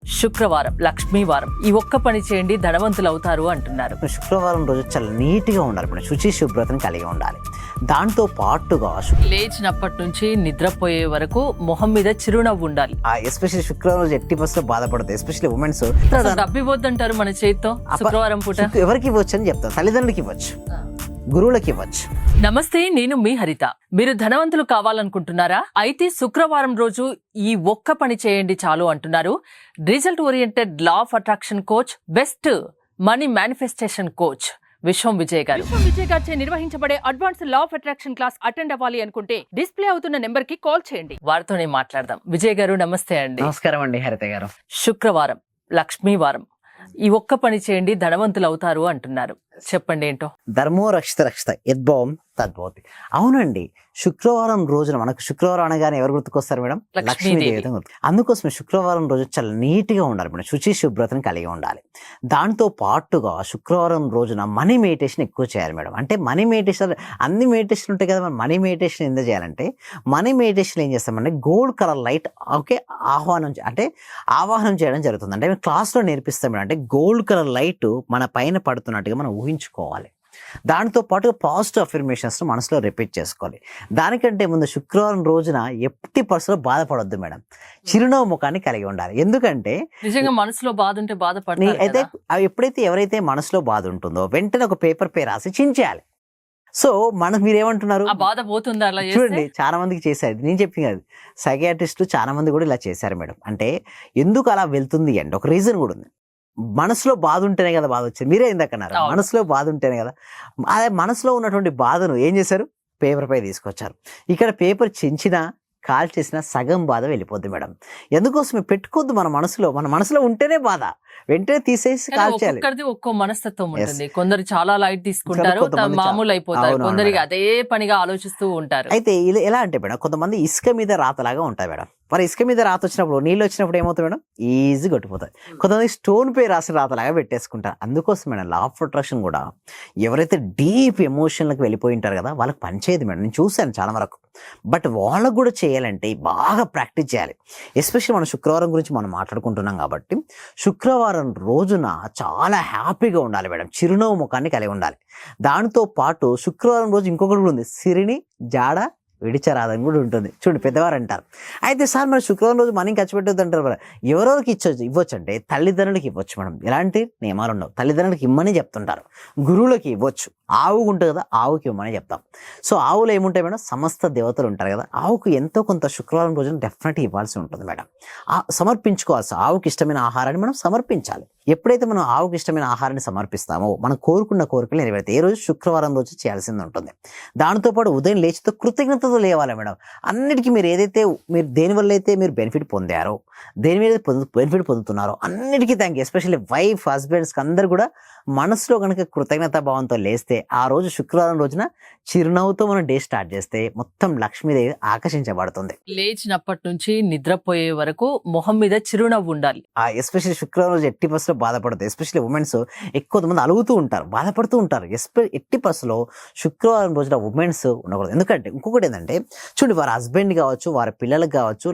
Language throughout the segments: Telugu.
శుక్రవారం లక్ష్మీవారం ఈ ఒక్క పని చేయండి ధనవంతులు అవుతారు అంటున్నారు. శుక్రవారం రోజు చాలా నీట్గా ఉండాలి, ఇప్పుడు శుచి శుభ్రతను కలిగి ఉండాలి. దాంతో పాటుగా లేచినప్పటి నుంచి నిద్రపోయే వరకు మొహం మీద చిరునవ్వు ఉండాలి. ఎస్పెషల్లీ శుక్రవారం రోజు 80% బాధపడుతుంది, ఎస్పెషల్లీ ఉమెన్స్. డబ్బు ఇవ్వద్దంటారు మన చేతితో శుక్రవారం పూట. ఎవరికి ఇవ్వచ్చు అని చెప్తారు, తల్లిదండ్రులకి ఇవ్వచ్చు, గురువులకి ఇవ్వచ్చు. నమస్తే, నేను మీ హరిత. మీరు ధనవంతులు కావాలనుకుంటున్నారా? అయితే శుక్రవారం రోజు ఈ ఒక్క పని చేయండి చాలు అంటున్నారు result oriented law of attraction coach, best money manifestation coach విశ్వం విజయ్ గారు. విశ్వం విజయ్ గారిచే నిర్వహించబడే advance law of attraction class attend అవ్వాలి అనుకుంటే డిస్ప్లే అవుతున్న నెంబర్ కి కాల్ చేయండి. వారితోనే మాట్లాడదాం. విజయ్ గారు నమస్తే అండి. నమస్కారం అండి హరిత గారు. శుక్రవారం లక్ష్మీవారం ఈ ఒక్క పని చేయండి ధనవంతులు అవుతారు అంటున్నారు. చెప్పండి ఏంటో. ధర్మో రక్షిత రక్షిత యద్భవం తద్భవతి. అవునండి, శుక్రవారం రోజున మనకు శుక్రవారం అనగానే ఎవరు గుర్తుకొస్తారు మేడం? లక్ష్మీదేవి గుర్తు. అందుకోసమే శుక్రవారం రోజు చాలా నీట్గా ఉండాలి, మేడం శుచి శుభ్రతను కలిగి ఉండాలి. దాంతో పాటుగా శుక్రవారం రోజున మనీ మెడిటేషన్ ఎక్కువ చేయాలి మేడం. అంటే మనీ మెడిటేషన్, అన్ని మెడిటేషన్ ఉంటాయి కదా, మనీ మెడిటేషన్ ఎందుకు చేయాలంటే, మనీ మెడిటేషన్ ఏం చేస్తామంటే గోల్డ్ కలర్ లైట్ ఆవాహనం చేయడం జరుగుతుంది. అంటే మేము క్లాస్లో నేర్పిస్తాం మేడం. అంటే గోల్డ్ కలర్ లైట్ మన పైన పడుతున్నట్టుగా మనం ఊహించుకోవాలి. దాంతో పాటు పాజిటివ్ అఫర్మేషన్స్ మనసులో రిపీట్ చేసుకోవాలి. దానికంటే ముందు శుక్రవారం రోజున 80% బాధపడొద్దు మేడం. చిరునవ్వు ముఖాన్ని కలిగి ఉండాలి. ఎందుకంటే నిజంగా మనసులో బాధ ఉంటే బాధపడాలి. అయితే ఎవరైతే మనసులో బాధ ఉంటుందో వెంటనే ఒక పేపర్ పై రాసి చించేయాలి. సో మీరేమంటున్నారు, బాధ పోతుందా? చూడండి, చాలా మందికి చేశారు, నేను చెప్పింది కాదు, సైకియాట్రిస్టులు చాలా మంది కూడా ఇలా చేశారు మేడం. అంటే ఎందుకు అలా వెళ్తుంది అంటే ఒక రీజన్ కూడా ఉంది. మనసులో బాధ ఉంటేనే కదా బాధ వచ్చింది. మీరే ఇందాకన్నారు, మనసులో బాధ ఉంటేనే కదా. అదే మనసులో ఉన్నటువంటి బాధను ఏం చేశారు, పేపర్ పై తీసుకొచ్చారు. ఇక్కడ పేపర్ చించినా కాల్ చేసిన సగం బాధ వెళ్ళిపోద్ది మేడం. ఎందుకోసమే పెట్టుకోవద్దు మన మనసులో ఉంటేనే బాధ, వెంటనే తీసేసి కాల్ చేయాలి. ఒక్కో మనస్తత్వం ఉంటుంది. కొందరు చాలా లైట్ తీసుకుంటారు, మామూలు అయిపోతారు. కొందరికి అదే పనిగా ఆలోచిస్తూ ఉంటారు. అయితే ఎలా అంటే మేడం, కొంతమంది ఇసుక మీద రాతలాగా ఉంటాయి మేడం. మరి ఇసుక మీద రాత వచ్చినప్పుడు, నీళ్ళు వచ్చినప్పుడు ఏమవుతుంది మేడం, ఈజీ కొట్టిపోతాయి. కొంతమంది స్టోన్ పై రాసిన రాతలాగా పెట్టేసుకుంటారు. అందుకోసం మేడం లా ఆఫ్ అట్రాక్షన్ కూడా ఎవరైతే డీప్ ఎమోషన్లకు వెళ్ళిపోయి ఉంటారు కదా, వాళ్ళకి పనిచేయదు మేడం. నేను చూశాను చాలా వరకు. బట్ వాళ్ళకు కూడా చేయాలంటే బాగా ప్రాక్టీస్ చేయాలి. ఎస్పెషల్లీ మన శుక్రవారం గురించి మనం మాట్లాడుకుంటున్నాం కాబట్టి, శుక్రవారం రోజున చాలా హ్యాపీగా ఉండాలి మేడం. చిరునవ్వు ముఖాన్ని కలిగి ఉండాలి. దాంతో పాటు శుక్రవారం రోజు ఇంకొకటి కూడా ఉంది, సిరిని జాడ విడిచరాదని కూడా ఉంటుంది. చూడండి, పెద్దవారు అంటారు. అయితే సార్ మరి శుక్రవారం రోజు మనీ ఖర్చు పెట్టొద్దు అంటారు మరి, ఎవరెవరికి ఇవ్వచ్చు అంటే తల్లిదండ్రులకి ఇవ్వచ్చు మేడం. ఎలాంటి నియమాలు ఉండవు, తల్లిదండ్రులకి ఇమ్మని చెప్తుంటారు. గురువులకి ఇవ్వచ్చు. ఆవుకు ఉంటుంది కదా, ఆవుకి ఇవ్వమని చెప్తాం. సో ఆవులో ఏముంటాయి మేడం, సమస్త దేవతలు ఉంటారు కదా, ఆవుకు ఎంతో కొంత శుక్రవారం రోజున డెఫినెట్గా ఇవ్వాల్సి ఉంటుంది మేడం. సమర్పించుకోవాల్సి, ఆవుకి ఇష్టమైన ఆహారాన్ని మనం సమర్పించాలి. ఎప్పుడైతే మనం ఆవుకి ఇష్టమైన ఆహారాన్ని సమర్పిస్తామో మనం కోరుకున్న కోరికలు నెరవేరుతాయి. ఏ రోజు శుక్రవారం రోజు చేయాల్సింది ఉంటుంది. దాంతోపాటు ఉదయం లేచితో కృతజ్ఞతతో లేవాలి మేడం. అన్నిటికీ మీరు దేనివల్ల అయితే మీరు బెనిఫిట్ పొందారో, దేని మీద బెనిఫిట్ పొందుతున్నారో అన్నిటికీ థ్యాంక్ యూ. ఎస్పెషల్లీ వైఫ్, హస్బెండ్స్కి అందరు కూడా మనసులో కనుక కృతజ్ఞతా భావంతో లేస్తే, ఆ రోజు శుక్రవారం రోజున చిరునవ్వుతో మనం డే స్టార్ట్ చేస్తే మొత్తం లక్ష్మీదేవి ఆకర్షించబడుతుంది. లేచినప్పటి నుంచి నిద్రపోయే వరకు మొహం మీద చిరునవ్వు ఉండాలి. ఎస్పెషల్లీ శుక్రవారం రోజు 80% బాధపడుతుంది. ఎస్పెషల్లీ ఉమెన్స్ ఎక్కువ మంది అలుగుతూ ఉంటారు, బాధపడుతూ ఉంటారు. 80% శుక్రవారం రోజున ఉమెన్స్ ఉండకూడదు. ఎందుకంటే ఇంకొకటి ఏంటంటే, చూడండి, వారి హస్బెండ్ కావచ్చు, వారి పిల్లలకు కావచ్చు,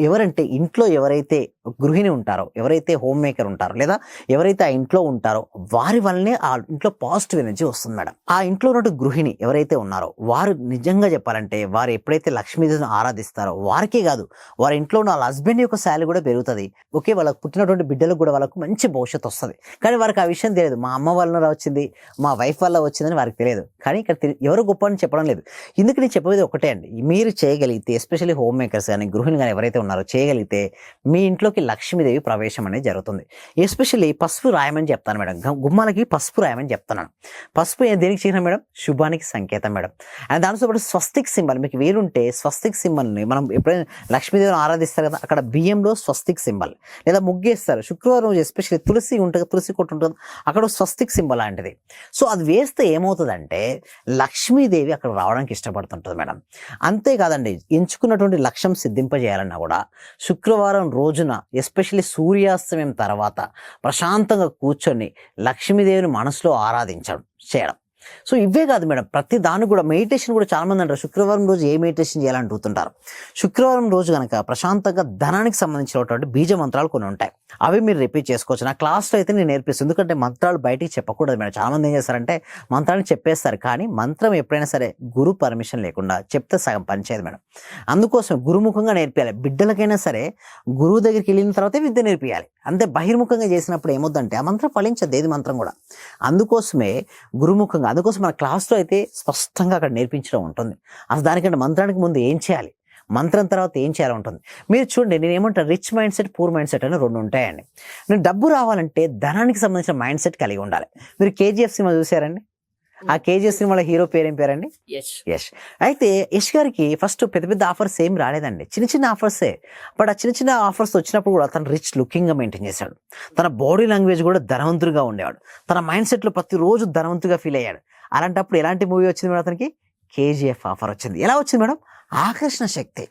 ఎవరంటే ఇంట్లో ఎవరైతే గృహిణి ఉంటారో, ఎవరైతే హోమ్ మేకర్ ఉంటారో, లేదా ఎవరైతే ఆ ఇంట్లో ఉంటారో వారి వల్లనే ఆ ఇంట్లో పాజిటివ్ ఎనర్జీ వస్తుంది మేడం. ఆ ఇంట్లో ఉన్న గృహిణి ఎవరైతే ఉన్నారో వారు నిజంగా చెప్పాలంటే, వారు ఎప్పుడైతే లక్ష్మీదేవిని ఆరాధిస్తారో వారికే కాదు, వారి ఇంట్లో ఉన్న వాళ్ళ హస్బెండ్ యొక్క శాలరీ కూడా పెరుగుతుంది. ఓకే, వాళ్ళకు పుట్టినటువంటి బిడ్డలకు కూడా వాళ్ళకు మంచి భవిష్యత్తు వస్తుంది. కానీ వారికి ఆ విషయం తెలియదు. మా అమ్మ వల్ల వచ్చింది, మా వైఫ్ వల్ల వచ్చిందని వారికి తెలియదు. కానీ ఇక్కడ ఎవరు గొప్ప అని చెప్పడం లేదు. ఇందుకు నేను చెప్పేది ఒకటే అండి, మీరు చేయగలిగితే, ఎస్పెషల్లీ హోమ్ మేకర్స్ కానీ గృహిణి కానీ ఎవరైతే ఉన్నారో చేయగలిగితే, మీ ఇంట్లోకి లక్ష్మీదేవి ప్రవేశం అనేది జరుగుతుంది. ఎస్పెషల్లీ పసుపు రాయమని చెప్తాను మేడం. గుమ్మాలకి పసుపు రాయమని చెప్తున్నాను. పసుపు దేనికి చిహ్నం మేడం? శుభానికి సంకేతం మేడం. అండ్ దానితో పాటు స్వస్తిక్ సింబల్, మీకు వీలుంటే స్వస్తిక్ సింబల్ని, మనం ఎప్పుడైనా లక్ష్మీదేవిని ఆరాధిస్తారు కదా, అక్కడ బియ్యంలో స్వస్తిక్ సింబల్ లేదా ముగ్గేస్తారు. శుక్రవారం రోజు ఎస్పెషల్లీ తులసి ఉంటుంది, తులసి కొట్టు ఉంటుంది, అక్కడ స్వస్తిక్ సింబల్ లాంటిది. సో అది వేస్తే ఏమవుతుందంటే లక్ష్మీదేవి అక్కడ రావడానికి ఇష్టపడుతుంటుంది మేడం. అంతేకాదండి, ఎంచుకున్నటువంటి లక్ష్యం సిద్ధింపజేయాలన్నా కూడా శుక్రవారం రోజున ఎస్పెషల్లీ సూర్యాస్తమయం తర్వాత ప్రశాంతంగా కూర్చొని లక్ష్మీదేవిని మనసులో ఆరాధించడం చేయడం. సో ఇవే కాదు మేడం, ప్రతి దానికి కూడా మెడిటేషన్ కూడా చాలా మంది అంటారు శుక్రవారం రోజు ఏ మెడిటేషన్ చేయాలని అడుగుతుంటారు. శుక్రవారం రోజు కనుక ప్రశాంతంగా ధనానికి సంబంధించినటువంటి బీజ మంత్రాలు కొన్ని ఉంటాయి, అవి మీరు రిపీట్ చేసుకోవచ్చు. నా క్లాస్లో అయితే నేను నేర్పిస్తాను, ఎందుకంటే మంత్రాలు బయటికి చెప్పకూడదు మేడం. చాలా మంది ఏం చేస్తారంటే మంత్రాన్ని చెప్పేస్తారు, కానీ మంత్రం ఎప్పుడైనా సరే గురు పర్మిషన్ లేకుండా చెప్తే సగం పనిచేయదు మేడం. అందుకోసం గురుముఖంగా నేర్పియాలి. బిడ్డలకైనా సరే గురువు దగ్గరికి వెళ్ళిన తర్వాతే విద్య నేర్పియాలి. అంతే బహిర్ముఖంగా చేసినప్పుడు ఏమొద్దంటే ఆ మంత్రం ఫలించదు, ఏది మంత్రం కూడా. అందుకోసమే గురుముఖంగా, అందుకోసం మన క్లాస్లో అయితే స్పష్టంగా అక్కడ నేర్పించడం ఉంటుంది. అసలు దానికంటే మంత్రానికి ముందు ఏం చేయాలి, మంత్రం తర్వాత ఏం చేయాలి ఉంటుంది. మీరు చూడండి, నేను ఏమంటాను, rich mind set, poor mind set అని రెండు ఉంటాయండి. నేను డబ్బు రావాలంటే ధనానికి సంబంధించిన మైండ్ సెట్ కలిగి ఉండాలి. మీరు కేజీఎఫ్ సినిమా చూసారండి? ఆ కేజీఎఫ్ సినిమాలో హీరో పేరు ఏం పేరండి? యష్. అయితే యష్ గారికి ఫస్ట్ పెద్ద పెద్ద ఆఫర్స్ ఏం రాలేదండి, చిన్న చిన్న ఆఫర్సే. బట్ ఆ చిన్న చిన్న ఆఫర్స్ వచ్చినప్పుడు కూడా తను రిచ్ లుకింగ్గా మెయింటైన్ చేశాడు. తన బాడీ లాంగ్వేజ్ కూడా ధనవంతుడిగా ఉండేవాడు. తన మైండ్ సెట్లో ప్రతిరోజు ధనవంతుడిగా ఫీల్ అయ్యాడు. అలాంటప్పుడు ఎలాంటి మూవీ వచ్చింది మేడం అతనికి? కేజీఎఫ్ ఆఫర్ వచ్చింది. ఎలా వచ్చింది మేడం? ఆకర్షణ శక్తి.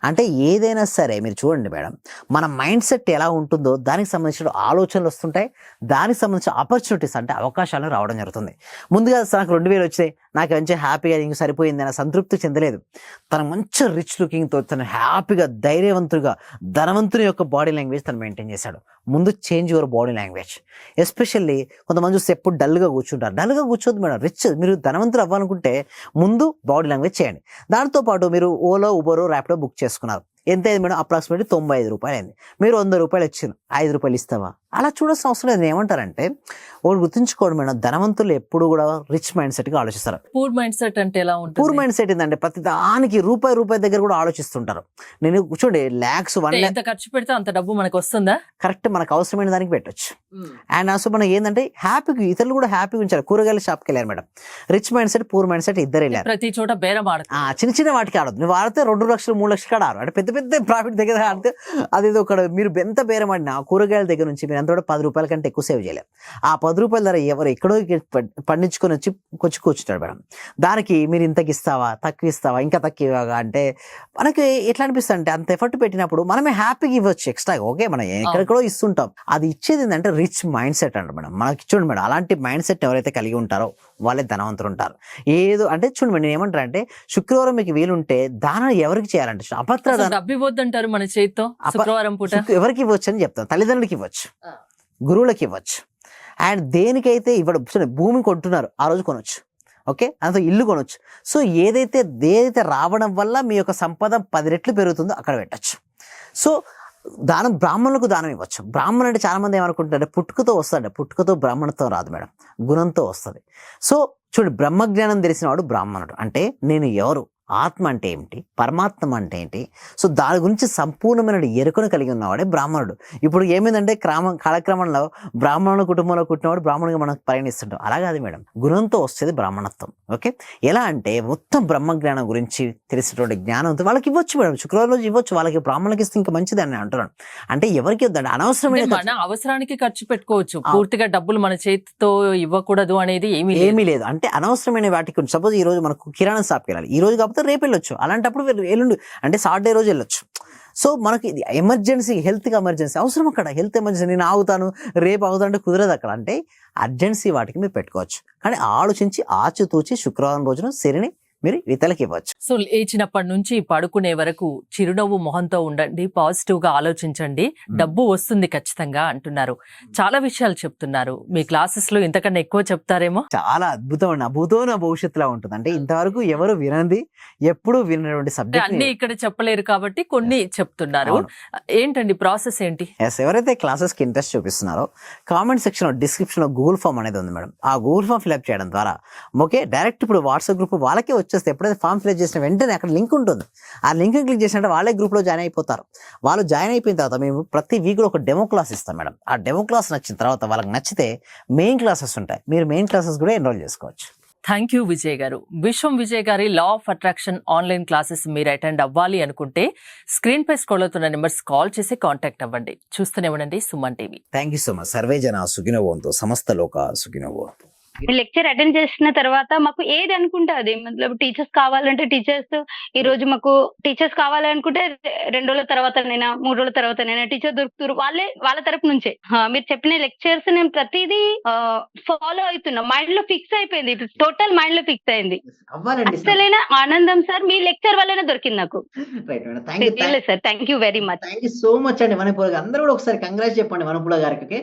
అంటే ఏదైనా సరే మీరు చూడండి మేడం, మన మైండ్ సెట్ ఎలా ఉంటుందో దానికి సంబంధించిన ఆలోచనలు వస్తుంటాయి, దానికి సంబంధించిన ఆపర్చునిటీస్ అంటే అవకాశాలు రావడం జరుగుతుంది. ముందుగా నాకు 2000 వచ్చినాయి, నాకు మంచి హ్యాపీగా ఇంక సరిపోయింది అన్న సంతృప్తి చెందలేదు. తన మంచి రిచ్ లుకింగ్తో తను హ్యాపీగా ధైర్యవంతుడిగా ధనవంతుని యొక్క బాడీ లాంగ్వేజ్ తను మెయింటైన్ చేశాడు. ముందు change your body language. Especially కొంతమంది చూస్తే ఎప్పుడు డల్గా కూర్చుంటారు. డల్గా కూర్చోద్దు మేడం. మీరు ధనవంతులు అవ్వాలనుకుంటే ముందు బాడీ లాంగ్వేజ్ చేయండి. దాంతోపాటు మీరు ఓలో, ఉబరో, ర్యాపిడో బుక్ చేసుకున్నారు. ఎంత అయింది మేడం? అప్రాక్సిమేట్లీ 95 రూపాయలు అయింది. మీరు 100 రూపాయలు ఇచ్చారు, 5 రూపాయలు ఇస్తావా? అలా చూడాల్సిన అవసరం లేదు. ఏమంటారంటే ఒకటి గుర్తుంచుకోండి మేడం, ధనవంతులు ఎప్పుడు కూడా రిచ్ మైండ్ సెట్గా ఆలోచిస్తారు. పూర్ మైండ్ సెట్ అంటే ఎలా ఉంటుంది? పూర్ మైండ్ సెట్ ఏంటంటే ప్రతి దానికి రూపాయి దగ్గర కూడా ఆలోచిస్తుంటారు. నేను చూడండి ల్యాక్స్ 1 ఎంత ఖర్చు పెడితే అంత డబ్బు మనకు వస్తుందా? కరెక్ట్, మనకు అవసరమైన దానికి పెట్టొచ్చు. అండ్ ఆల్సో మనం ఏంటంటే హ్యాపీగా, ఇతరులు కూడా హ్యాపీగా ఉంచారు. కూరగాయల షాప్కి వెళ్ళారు madam, rich mind set, poor mind set ఇద్దరు వెళ్ళారు. ప్రతి చోట బేరం ఆడతారు. చిన్న చిన్న వాటికి ఆడదు. నువ్వు ఆడితే 2 లక్షలు 3 లక్షలు కాడ ఆడు. అంటే పెద్ద పెద్ద ప్రాఫిట్ దగ్గర ఆడితే అదేదో ఒక మీరు ఎంత బేరం ఆడినా కూరగాయల దగ్గర నుంచి మీరు ఎంత కూడా 10 రూపాయల కంటే ఎక్కువ సేవ్ చేయలేరు. ఆ 10 రూపాయల ధర ఎవరు ఎక్కడో పండించుకొని వచ్చి కూర్చుంటాడు మేడం. దానికి మీరు ఇంతకి ఇస్తావా, తక్కువ ఇస్తావా, ఇంకా తక్కువ అంటే మనకి ఎట్లా అనిపిస్తుంది అంటే అంత ఎఫర్ట్ పెట్టినప్పుడు మనమే హ్యాపీగా ఇవ్వచ్చు ఎక్స్ట్రా. ఓకే, మనం ఎక్కడెక్కడో ఇస్తుంటాం. అది ఇచ్చేది ఏంటంటే రిచ్ మైండ్ సెట్ అంట మేడం. మనకి చూడండి మేడం, అలాంటి మైండ్ సెట్ ఎవరైతే కలిగి ఉంటారో వాళ్ళే ధనవంతులు ఉంటారు. ఏదో అంటే చూడండి నేను ఏమంటారంటే శుక్రవారం మీకు వీలుంటే దానం ఎవరికి చేయాలంటే అపత్ర డబ్బు ఇవ్వద్దంటారు మన చేతితో శుక్రవారం పూట. ఎవరికి ఇవ్వచ్చు అని చెప్తాను. తల్లిదండ్రులకి ఇవ్వచ్చు, గురువులకి ఇవ్వచ్చు. అండ్ దేనికైతే ఇవ్వడం, భూమి కొంటున్నారు ఆ రోజు కొనొచ్చు. ఓకే, అంత ఇల్లు కొనొచ్చు. సో ఏదైతే రావడం వల్ల మీ యొక్క సంపద 10 రెట్లు పెరుగుతుందో అక్కడ పెట్టచ్చు. సో దానం, బ్రాహ్మణులకు దానం ఇవ్వచ్చు. బ్రాహ్మణుడు అంటే చాలా మంది ఏమనుకుంటారంటే పుట్టుకతో వస్తాడు. పుట్టుకతో బ్రాహ్మణత్వం రాదు మేడం, గుణంతో వస్తుంది. సో చూడు, బ్రహ్మజ్ఞానం తెలిసినవాడు బ్రాహ్మణుడు. అంటే నేను ఎవరు, ఆత్మ అంటే ఏమిటి, పరమాత్మ అంటే ఏంటి, సో దాని గురించి సంపూర్ణమైన ఎరుకను కలిగి ఉన్నవాడే బ్రాహ్మణుడు. ఇప్పుడు ఏమైందంటే కాలక్రమంలో బ్రాహ్మణుల కుటుంబంలో పుట్టినవాడు బ్రాహ్మణుడిగా మనకు పరిగణిస్తుంటాం. అలా కాదు మేడం, గుణంతో వస్తుంది బ్రాహ్మణత్వం. ఓకే, ఎలా అంటే మొత్తం బ్రహ్మజ్ఞానం గురించి తెలిసినటువంటి జ్ఞానంతో వాళ్ళకి ఇవ్వచ్చు మేడం. శుక్రవారం రోజు ఇవ్వచ్చు. వాళ్ళకి బ్రాహ్మణులకి ఇస్తే ఇంకా మంచిది అని అంటున్నాను. అంటే ఎవరికి వద్దండి, అనవసరమైన మన అవసరానికి ఖర్చు పెట్టుకోవచ్చు. పూర్తిగా డబ్బులు మన చేతితో ఇవ్వకూడదు అనేది ఏమీ లేదు. అంటే అనవసరమైన వాటికి, సపోజ్ ఈ రోజు మనకు కిరాణా షాప్కి వెళ్ళాలి, ఈ రోజు రేపు వెళ్ళొచ్చు. అలాంటప్పుడు ఎల్లుండి అంటే సాటర్డే రోజు వెళ్ళొచ్చు. సో మనకి ఎమర్జెన్సీ, హెల్త్కి ఎమర్జెన్సీ అవసరం. అక్కడ హెల్త్ ఎమర్జెన్సీ, నేను ఆగుతాను రేపు ఆగుతాను అంటే కుదరదు అక్కడ. అంటే అర్జెన్సీ వాటికి మీరు పెట్టుకోవచ్చు. కానీ ఆలోచించి ఆచితూచి శుక్రవారం రోజున శనిని మీరు ఇతరులకి ఇవ్వచ్చు. సో లేచినప్పటి నుంచి పడుకునే వరకు చిరునవ్వు మొహంతో ఉండండి, పాజిటివ్ గా ఆలోచించండి, డబ్బు వస్తుంది ఖచ్చితంగా అంటున్నారు. చాలా విషయాలు చెప్తున్నారు. మీ క్లాసెస్ లో ఇంతకన్నా ఎక్కువ చెప్తారేమో. చాలా అద్భుతమైన భవిష్యత్తులా ఉంటుంది. అంటే ఇంతవరకు ఎవరు వినంది, ఎప్పుడు వినటువంటి సబ్జెక్ట్ అన్ని ఇక్కడ చెప్పలేరు కాబట్టి కొన్ని చెప్తున్నారు. ఏంటండి ప్రాసెస్ ఏంటి? ఎవరైతే క్లాసెస్ కి ఇంట్రెస్ట్ చూపిస్తున్నారో కామెంట్ సెక్షన్ లో, డిస్క్రిప్షన్ లో గూగుల్ ఫామ్ అనేది ఉంది మేడం. ఆ గూగుల్ ఫామ్ ఫిల్అప్ చేయడం ద్వారా ఓకే, డైరెక్ట్ ఇప్పుడు వాట్సాప్ గ్రూప్ వాళ్ళకే వచ్చేస్తే ఎప్పుడైతే ఫామ్ ఫిల్ చేసిన వెంటనే అక్కడ లింక్ ఉంటుంది. ఆ లింక్ క్లిక్ చేసినట్టు వాళ్ళే గ్రూప్లో జాయిన్ అయిపోతారు. వాళ్ళు జాయిన్ అయిపోయిన తర్వాత మేము ప్రతి వీక్ ఒక డెమో క్లాస్ ఇస్తాం మేడం. ఆ డెమో క్లాస్ నచ్చిన తర్వాత వాళ్ళకి నచ్చితే మెయిన్ క్లాసెస్ ఉంటాయి. మీరు మెయిన్ క్లాసెస్ కూడా ఎన్రోల్ చేసుకోవచ్చు. థ్యాంక్ యూ విజయ్ గారు. విశ్వం విజయ్ గారి law of attraction online classes మీరు అటెండ్ అవ్వాలి అనుకుంటే స్క్రీన్ పై స్క్రోల్ అవుతున్న నెంబర్స్ కాల్ చేసి కాంటాక్ట్ అవ్వండి. చూస్తూనే ఉండండి Suman TV. Thank you so much. Survey జన సుఖినో భవంతు, సమస్త లోక సుఖినో భవంతు. లెక్చర్ అటెండ్ చేసిన తర్వాత మాకు ఏది అనుకుంటే అది మతలబ్ టీచర్స్ కావాలంటే టీచర్స్ ఈ రోజు మాకు టీచర్స్ కావాలనుకుంటే 2 రోజుల తర్వాతనైనా 3 రోజుల తర్వాతనైనా టీచర్ దొరుకుతారు వాళ్ళ తరపు నుంచే మీరు చెప్పిన లెక్చర్స్ నేను ప్రతిదీ ఫాలో అవుతున్నా. మైండ్ లో ఫిక్స్ అయిపోయింది, టోటల్ మైండ్ లో ఫిక్స్ అయింది. అవ్వాలండి. అసలైన ఆనందం సార్ మీ లెక్చర్ వల్లనే దొరికింది నాకు. Right madam. Thank you sir thank you very much. So much అండి. మనపూల అందరూ కూడా ఒకసారి కంగ్రాట్స్ చెప్పండి మనపూల గారికి.